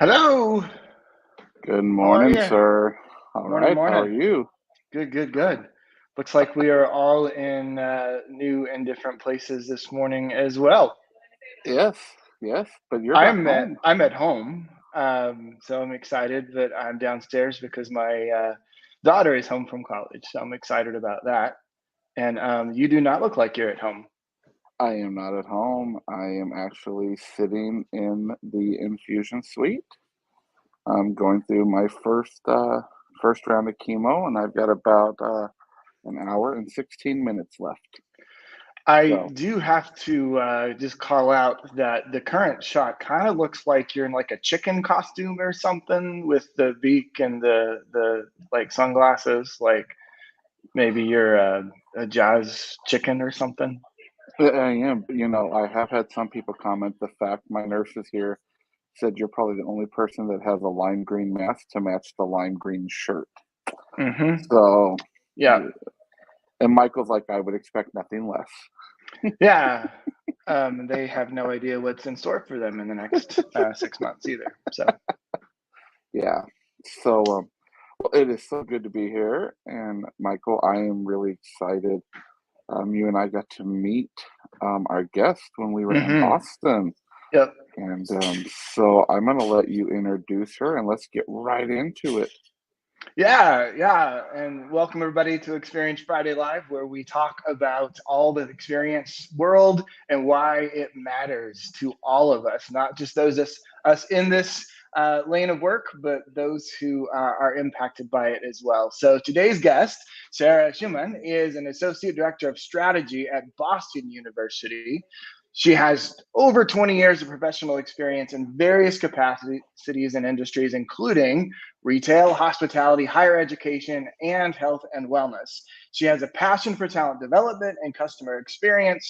Hello. Good How are morning, you? sir. All Morning, right, how are morning. you? Good, good, good. Looks like we are all in new and different places this morning as well. Yes, yes, but you're back I'm at home. I'm at home, so I'm excited that I'm downstairs because my daughter is home from college. So I'm excited about that. And you do not look like you're at home. I am not at home. I am actually sitting in the infusion suite. I'm going through my first round of chemo, and I've got about an hour and 16 minutes left. I So, do have to just call out that the current shot kind of looks like you're in like a chicken costume or something with the beak and the like sunglasses. Like maybe you're a jazz chicken or something. I am, I have had some people comment the fact my nurses here said you're probably the only person that has a lime green mask to match the lime green shirt. Mm-hmm. So, Yeah, and Michael's like, I would expect nothing less. yeah. They have no idea what's in store for them in the next 6 months either. So Yeah. So, well, it is so good to be here. And Michael, I am really excited. You and I got to meet our guest when we were in mm-hmm. Boston. Yep. And so I'm going to let you introduce her and let's get right into it. Yeah, yeah. And welcome everybody to Experience Friday Live, where we talk about all the experience world and why it matters to all of us, not just us in this lane of work, but those who are impacted by it as well. So today's guest, Sara Schumann, is an Associate Director of Strategy at Boston University. She has over 20 years of professional experience in various capacities and industries, including retail, hospitality, higher education, and health and wellness. She has a passion for talent development and customer experience.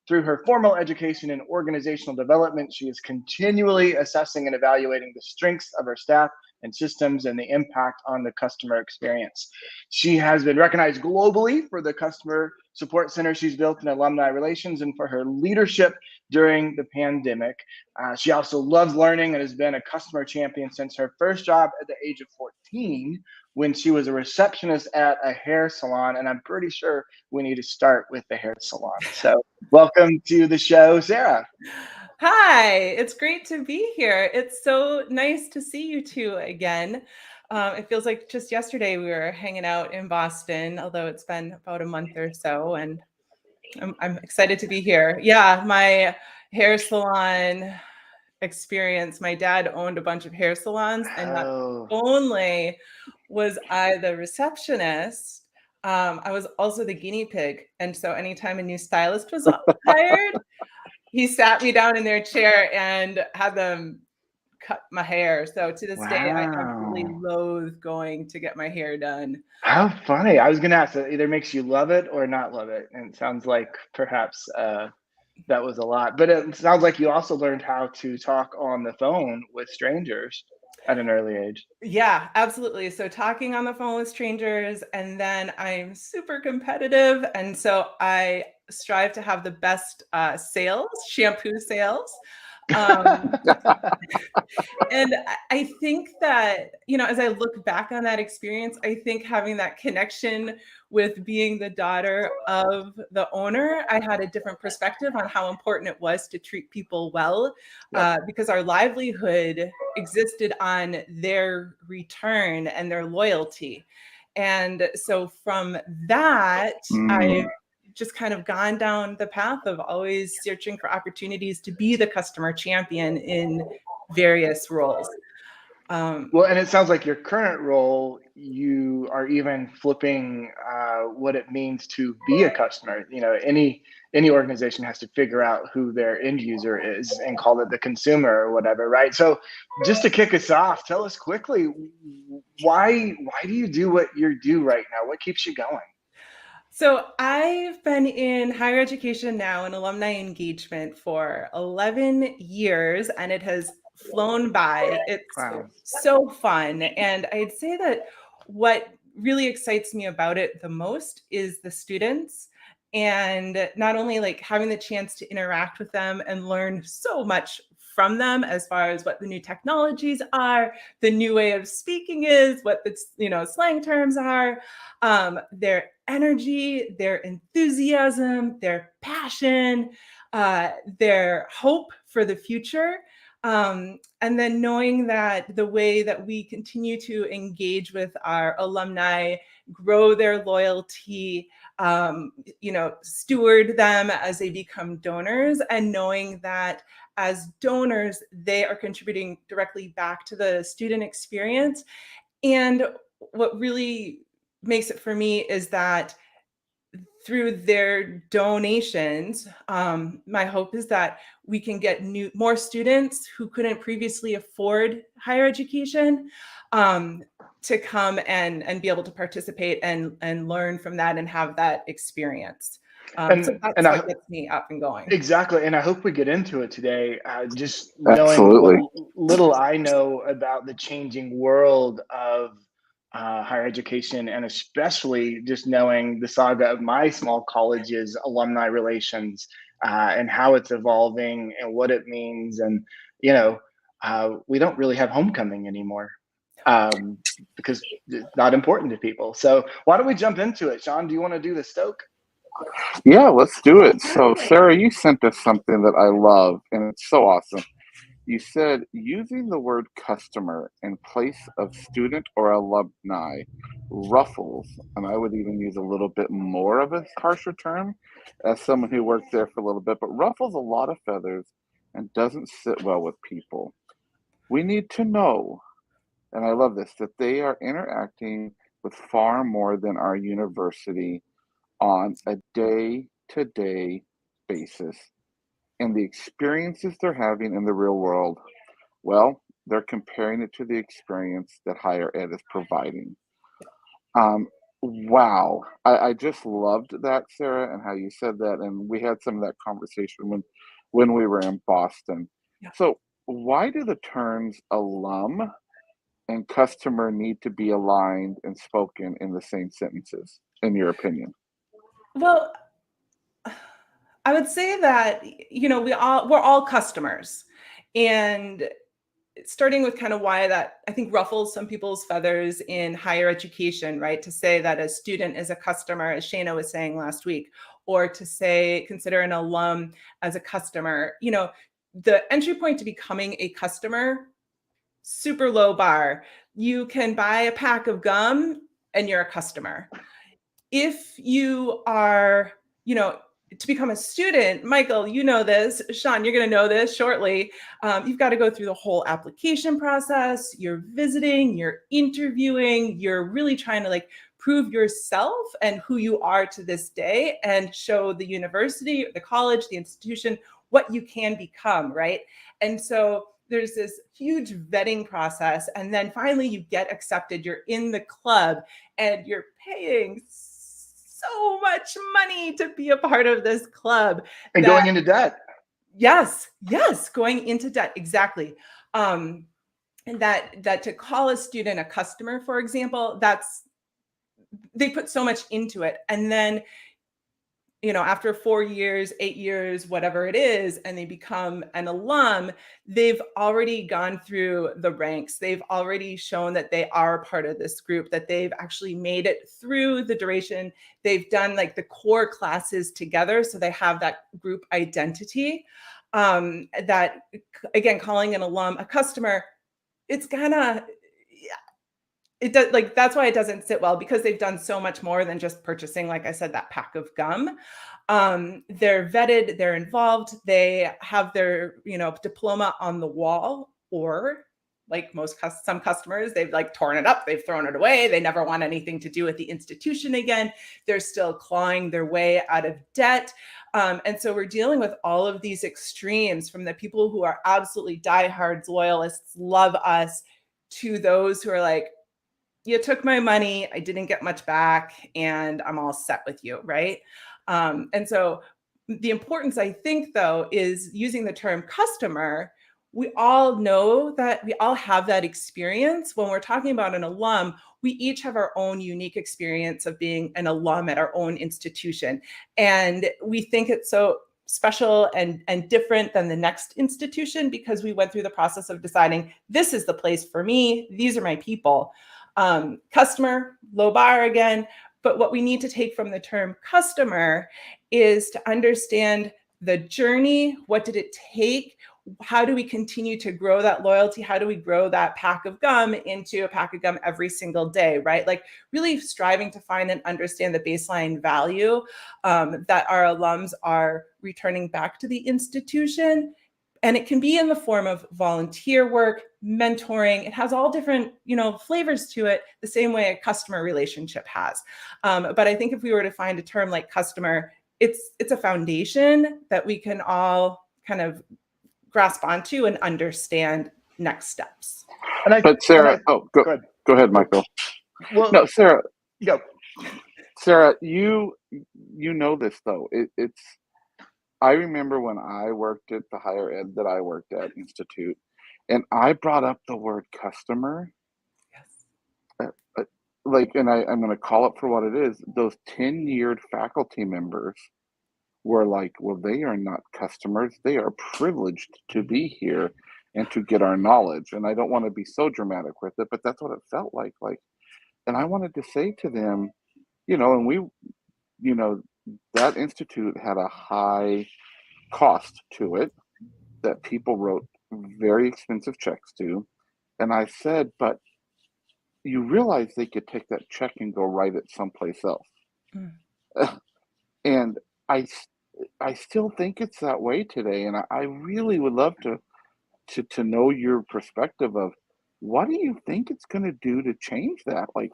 Through her formal education in organizational development, she is continually assessing and evaluating the strengths of her staff and systems and the impact on the customer experience. She has been recognized globally for the customer support center she's built in alumni relations and for her leadership during the pandemic. She also loves learning and has been a customer champion since her first job at the age of 14 when she was a receptionist at a hair salon. And I'm pretty sure we need to start with the hair salon. So, welcome to the show, Sara. Hi, it's great to be here. It's so nice to see you two again. It feels like just yesterday we were hanging out in Boston, although it's been about a month or so, and I'm excited to be here. Yeah, my hair salon experience. My dad owned a bunch of hair salons, and not Oh, only was I the receptionist, I was also the guinea pig. And so anytime a new stylist was hired, he sat me down in their chair and had them cut my hair. So to this day, I absolutely wow. loathe going to get my hair done. How funny. I was going to ask, it either makes you love it or not love it. And it sounds like perhaps that was a lot. But it sounds like you also learned how to talk on the phone with strangers at an early age. Yeah, absolutely. So talking on the phone with strangers, and then I'm super competitive. And so I strive to have the best shampoo sales. Um, And I think that, as I look back on that experience, I think having that connection with being the daughter of the owner, I had a different perspective on how important it was to treat people well, Yep. because our livelihood existed on their return and their loyalty. And so from that, Mm, I just kind of gone down the path of always searching for opportunities to be the customer champion in various roles. Well, and it sounds like your current role, you are even flipping what it means to be a customer. You know, any organization has to figure out who their end user is and call it the consumer or whatever, right? So, just to kick us off, tell us quickly why do you do what you do right now? What keeps you going? So I've been in higher education now in alumni engagement for 11 years, and it has flown by. It's Wow. so fun. And I'd say that what really excites me about it the most is the students, and not only like having the chance to interact with them and learn so much from them as far as what the new technologies are, the new way of speaking is, what the slang terms are, their energy, their enthusiasm, their passion, their hope for the future. And then knowing that the way that we continue to engage with our alumni, grow their loyalty, steward them as they become donors, and knowing that as donors, they are contributing directly back to the student experience. And what really makes it for me is that through their donations, my hope is that we can get more students who couldn't previously afford higher education to come and be able to participate and learn from that and have that experience. So that's what gets me up and going. Exactly. And I hope we get into it today, just Absolutely. knowing what little I know about the changing world of higher education, and especially just knowing the saga of my small college's alumni relations and how it's evolving and what it means. And, we don't really have homecoming anymore because it's not important to people. So why don't we jump into it? Shawn, do you want to do the Stoke? Yeah, let's do it. So, Sarah, you sent us something that I love, and it's so awesome. You said using the word customer in place of student or alumni ruffles, and I would even use a little bit more of a harsher term as someone who worked there for a little bit, but ruffles a lot of feathers and doesn't sit well with people. We need to know, and I love this, that they are interacting with far more than our university on a day-to-day basis, and the experiences they're having in the real world, well, they're comparing it to the experience that higher ed is providing. Wow. I just loved that, Sarah, and how you said that. And we had some of that conversation when we were in Boston. Yeah. So why do the terms alum and customer need to be aligned and spoken in the same sentences, in your opinion? Well, I would say that, we're all customers, and starting with kind of why that I think ruffles some people's feathers in higher education, right? To say that a student is a customer, as Shana was saying last week, or to say, consider an alum as a customer, the entry point to becoming a customer, super low bar. You can buy a pack of gum and you're a customer. If you are, to become a student, Michael, you know this, Shawn, you're going to know this shortly. You've got to go through the whole application process. You're visiting, you're interviewing, you're really trying to prove yourself and who you are to this day and show the university, the college, the institution, what you can become, right? And so there's this huge vetting process. And then finally you get accepted, you're in the club and you're paying so much money to be a part of this club. And going into debt. Yes, going into debt, exactly. And that to call a student a customer, for example, they put so much into it. And then, after 4 years, 8 years, whatever it is, and they become an alum, they've already gone through the ranks. They've already shown that they are part of this group, that they've actually made it through the duration. They've done the core classes together. So they have that group identity. That, again, calling an alum a customer, it's kind of, it does, that's why it doesn't sit well, because they've done so much more than just purchasing, like I said, that pack of gum. They're vetted, they're involved, they have their, diploma on the wall, or some customers, they've torn it up, they've thrown it away, they never want anything to do with the institution again. They're still clawing their way out of debt. And so we're dealing with all of these extremes, from the people who are absolutely diehards, loyalists, love us, to those who are you took my money, I didn't get much back, and I'm all set with you, right? And so the importance, I think, though, is using the term customer. We all know that we all have that experience. When we're talking about an alum, we each have our own unique experience of being an alum at our own institution. And we think it's so special and different than the next institution because we went through the process of deciding this is the place for me. These are my people. Customer, low bar again. But what we need to take from the term customer is to understand the journey. What did it take? How do we continue to grow that loyalty? How do we grow that pack of gum into a pack of gum every single day, right? Like really striving to find and understand the baseline value that our alums are returning back to the institution. And it can be in the form of volunteer work, mentoring. It has all different, flavors to it, the same way a customer relationship has. But I think if we were to find a term like customer, it's a foundation that we can all kind of grasp onto and understand next steps. But Sarah, go ahead, Michael. Well, no, Sarah, go. Sarah, you know this though. It's. I remember when I worked at the higher ed that I worked at Institute, and I brought up the word customer. Yes. And I'm going to call it for what it is. Those tenured faculty members were like, well, they are not customers. They are privileged to be here and to get our knowledge. And I don't want to be so dramatic with it, but that's what it felt like. And I wanted to say to them, and we, that institute had a high cost to it that people wrote very expensive checks to. And I said, but you realize they could take that check and go write it someplace else. And I still think it's that way today. And I really would love to know your perspective of what do you think it's going to do to change that? Like,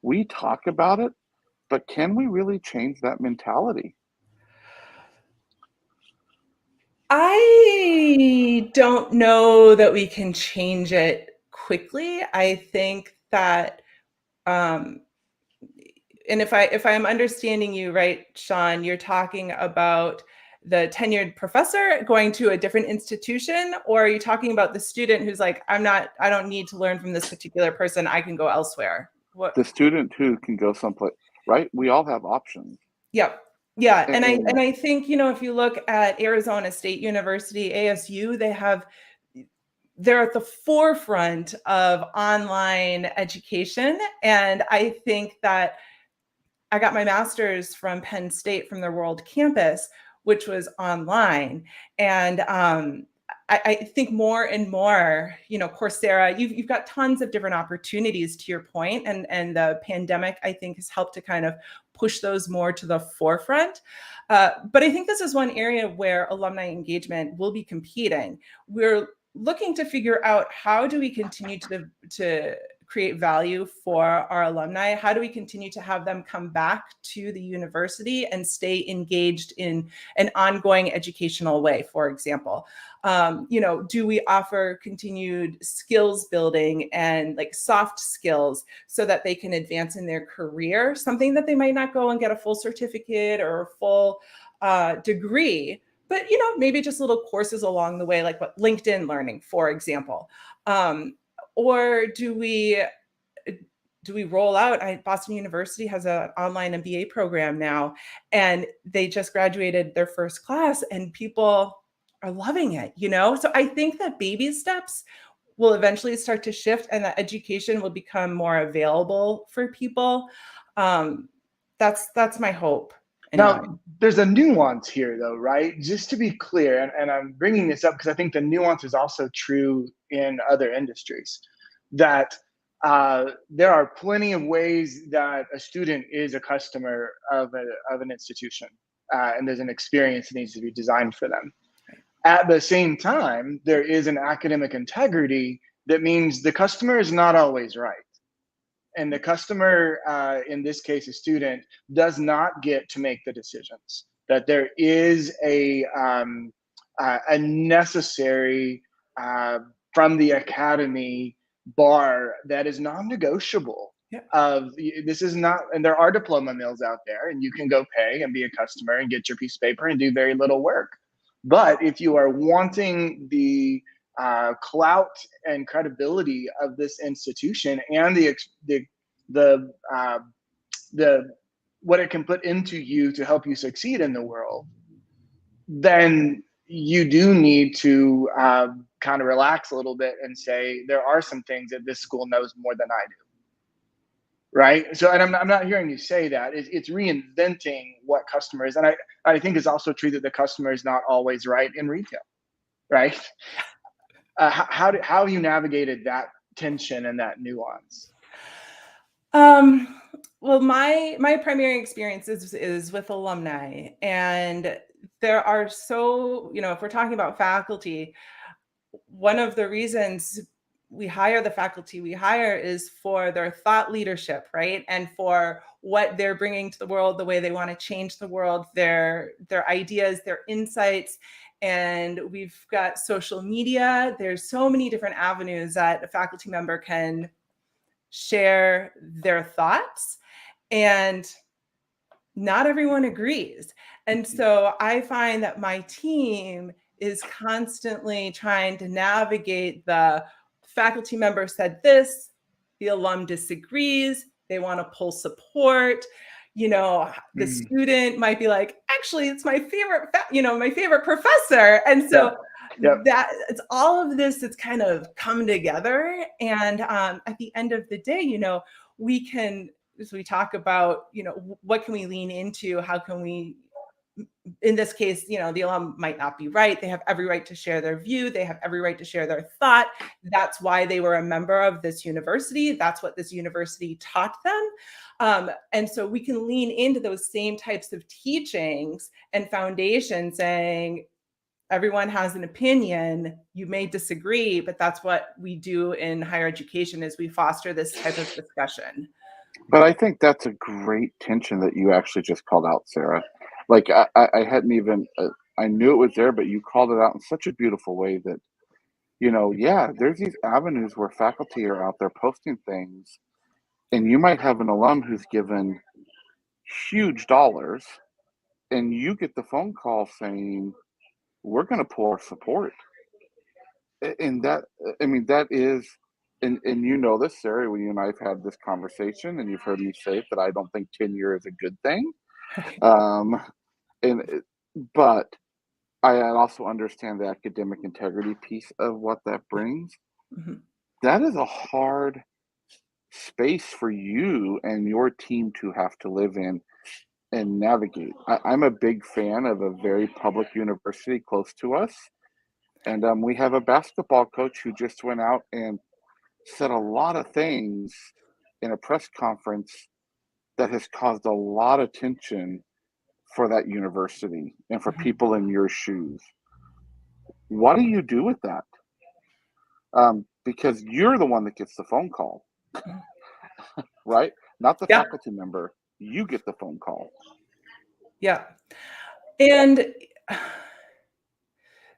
we talk about it, but can we really change that mentality? I don't know that we can change it quickly. I think that, and if I'm understanding you right, Shawn, you're talking about the tenured professor going to a different institution, or are you talking about the student who's like, I don't need to learn from this particular person. I can go elsewhere. What? The student who can go someplace, right? We all have options. Yep. Yeah. And I think, if you look at Arizona State University, ASU, they're at the forefront of online education. And I think that I got my master's from Penn State from their world campus, which was online. And I think more and more, Coursera, you've got tons of different opportunities to your point, and the pandemic, I think, has helped to kind of push those more to the forefront. But I think this is one area where alumni engagement will be competing. We're looking to figure out how do we continue to create value for our alumni? How do we continue to have them come back to the university and stay engaged in an ongoing educational way, for example? Do we offer continued skills building and like soft skills so that they can advance in their career, something that they might not go and get a full certificate or a full degree, but, maybe just little courses along the way, like what LinkedIn learning, for example. Or do we roll out? Boston University has an online MBA program now, and they just graduated their first class, and people are loving it, So I think that baby steps will eventually start to shift, and that education will become more available for people. That's my hope. Anyway. Now, there's a nuance here, though, right? Just to be clear, and I'm bringing this up because I think the nuance is also true in other industries, that there are plenty of ways that a student is a customer of an institution, and there's an experience that needs to be designed for them. At the same time, there is an academic integrity that means the customer is not always right. And the customer, in this case, a student, does not get to make the decisions. That there is a necessary from the academy bar that is non-negotiable. Yeah. This is not, and there are diploma mills out there, and you can go pay and be a customer and get your piece of paper and do very little work. But if you are wanting the clout and credibility of this institution and the what it can put into you to help you succeed in the world, then you do need to kind of relax a little bit and say, there are some things that this school knows more than I do. Right. So, and I'm not hearing you say that. It's reinventing what customers, and I think it's also true that the customer is not always right in retail. Right. How you navigated that tension and that nuance? Well, my primary experience is with alumni, and there are if we're talking about faculty, one of the reasons we hire the faculty we hire is for their thought leadership, right? And for what they're bringing to the world, the way they want to change the world, their ideas, their insights. And we've got social media. There's so many different avenues that a faculty member can share their thoughts, and not everyone agrees. And so I find that my team is constantly trying to navigate the faculty member said this, the alum disagrees, they want to pull support. The student might be like, actually, it's my favorite, my favorite professor. And so that it's all of this that's kind of come together. And at the end of the day, we can, as we talk about, what can we lean into? How can we, in this case, the alum might not be right. They have every right to share their view. They have every right to share their thought. That's why they were a member of this university. That's what this university taught them. And so we can lean into those same types of teachings and foundations, saying, everyone has an opinion. You may disagree, but that's what we do in higher education, is we foster this type of discussion. But I think that's a great tension that you actually just called out, Sarah. Like I hadn't even, I knew it was there, but you called it out in such a beautiful way that, there's these avenues where faculty are out there posting things, and you might have an alum who's given huge dollars, and you get the phone call saying, we're going to pull our support. And that, that is, and this, Sarah, when you and I have had this conversation, and you've heard me say that I don't think tenure is a good thing. But I also understand the academic integrity piece of what that brings. Mm-hmm. That is a hard space for you and your team to have to live in and navigate. I'm a big fan of a very public university close to us. And we have a basketball coach who just went out and said a lot of things in a press conference that has caused a lot of tension for that university and for people in your shoes. What do you do with that? Because you're the one that gets the phone call, right? Not the faculty member. You get the phone call. Yeah. And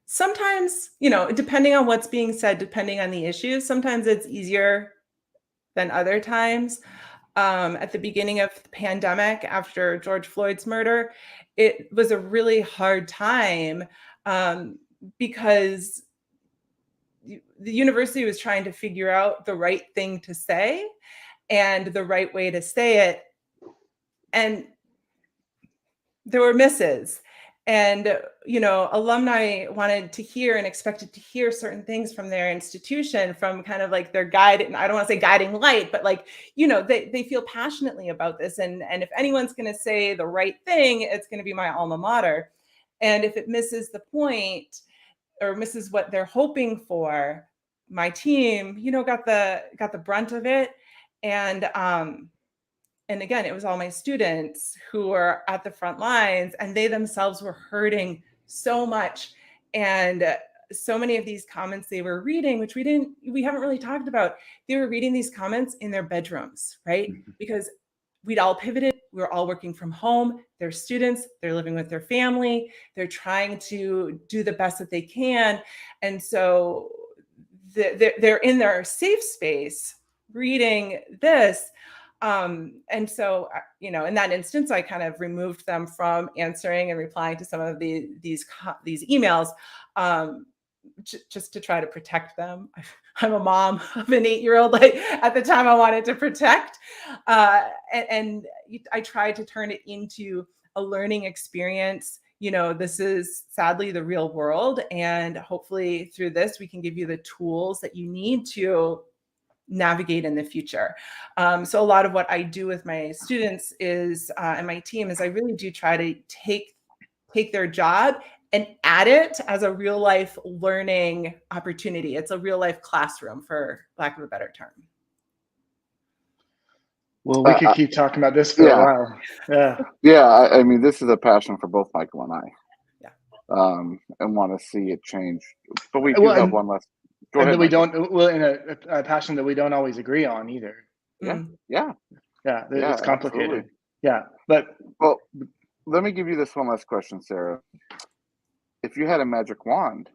sometimes, depending on what's being said, depending on the issues, sometimes it's easier than other times. At the beginning of the pandemic, after George Floyd's murder, it was a really hard time because the university was trying to figure out the right thing to say and the right way to say it. And there were misses. And, alumni wanted to hear and expected to hear certain things from their institution, from kind of like their guide. And I don't want to say guiding light, but they feel passionately about this. And if anyone's going to say the right thing, it's going to be my alma mater. And if it misses the point or misses what they're hoping for, my team, got the brunt of it. And again, it was all my students who were at the front lines, and they themselves were hurting so much. And so many of these comments they were reading, which we haven't really talked about, they were reading these comments in their bedrooms, right? Because we'd all pivoted. We were all working from home. They're students. They're living with their family. They're trying to do the best that they can. And so they're in their safe space reading this. And so, in that instance, I kind of removed them from answering and replying to some of these emails, just to try to protect them. I'm a mom of an 8-year-old. Like, at the time, I wanted to protect, and I tried to turn it into a learning experience. this is sadly the real world. And hopefully through this, we can give you the tools that you need to navigate in the future. So a lot of what I do with my students is, and my team, is I really do try to take their job and add it as a real life learning opportunity. It's a real life classroom, for lack of a better term. Well, we could keep talking about this for a while. Yeah. I mean, this is a passion for both Michael and I. And want to see it change. But we do have one last. Go ahead. That we don't. Well, in a passion that we don't always agree on either. Yeah. It's complicated. Absolutely. Yeah, but well, let me give you this one last question, Sarah. If you had a magic wand,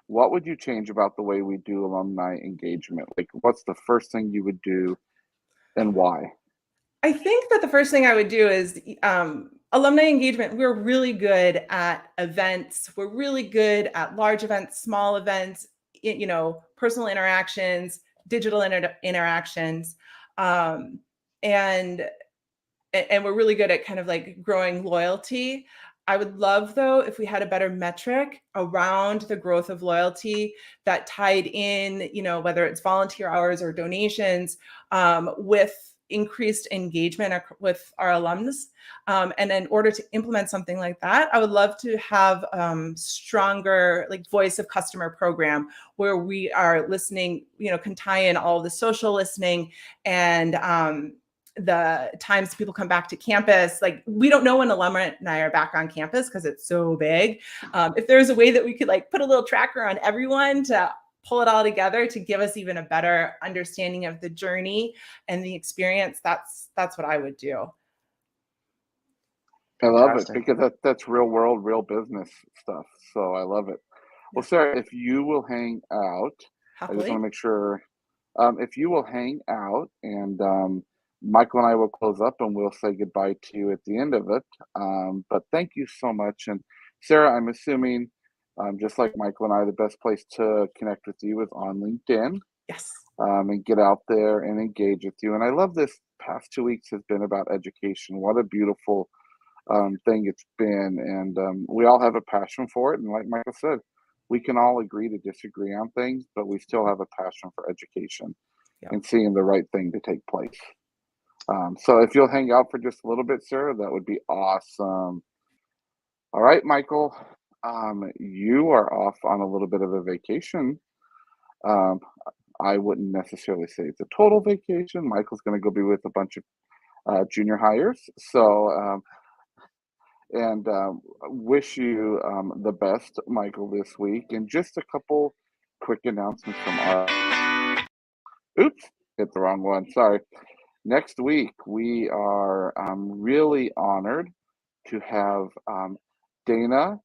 what would you change about the way we do alumni engagement? Like, what's the first thing you would do, and why? I think that the first thing I would do is alumni engagement. We're really good at events. We're really good at large events, small events, personal interactions, digital interactions. And we're really good at kind of like growing loyalty. I would love, though, if we had a better metric around the growth of loyalty that tied in, whether it's volunteer hours or donations, with increased engagement with our alums. And in order to implement something like that, I would love to have stronger like voice of customer program where we are listening, can tie in all of the social listening and the times people come back to campus. Like, we don't know when alumni are back on campus because it's so big. If there's a way that we could like put a little tracker on everyone to pull it all together to give us even a better understanding of the journey and the experience, that's what I would do. I love it, because that's real world, real business stuff. So I love it. Well, Sarah, if you will hang out, I just want to make sure, if you will hang out, and Michael and I will close up and we'll say goodbye to you at the end of it. But thank you so much. And Sarah, I'm assuming, just like Michael and I, the best place to connect with you is on LinkedIn. Yes. And get out there and engage with you. And I love this past 2 weeks has been about education. What a beautiful thing it's been. And we all have a passion for it. And like Michael said, we can all agree to disagree on things, but we still have a passion for education and seeing the right thing to take place. So if you'll hang out for just a little bit, Sarah, that would be awesome. All right, Michael, you are off on a little bit of a vacation. I wouldn't necessarily say it's a total vacation. Michael's going to go be with a bunch of junior hires. So, wish you the best, Michael, this week. And just a couple quick announcements from our... Oops, hit the wrong one. Sorry. Next week, we are really honored to have Dana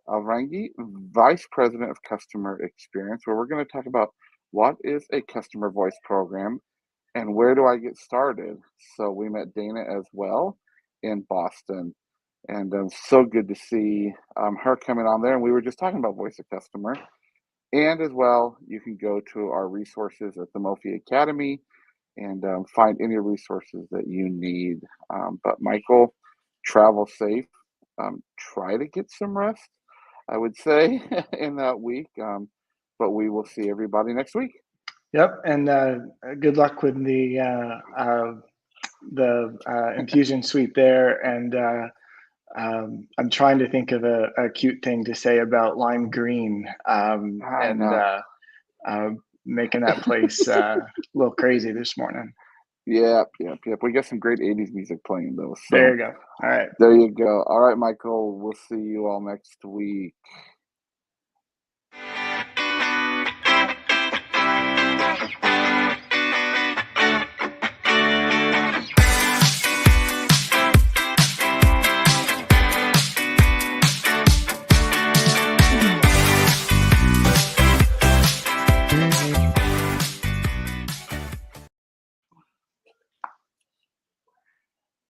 Alrangi, Vice President of Customer Experience, where we're going to talk about what is a customer voice program and where do I get started. So we met Dana as well in Boston, and so good to see her coming on there. And we were just talking about voice of customer. And as well, you can go to our resources at the Mophie Academy and find any resources that you need. But Michael, travel safe. Try to get some rest, I would say, in that week. But we will see everybody next week. Yep, and good luck with the infusion suite there. And I'm trying to think of a cute thing to say about lime green, making that place a little crazy this morning. Yep. We got some great 80s music playing, though. So there you go. All right. There you go. All right, Michael. We'll see you all next week.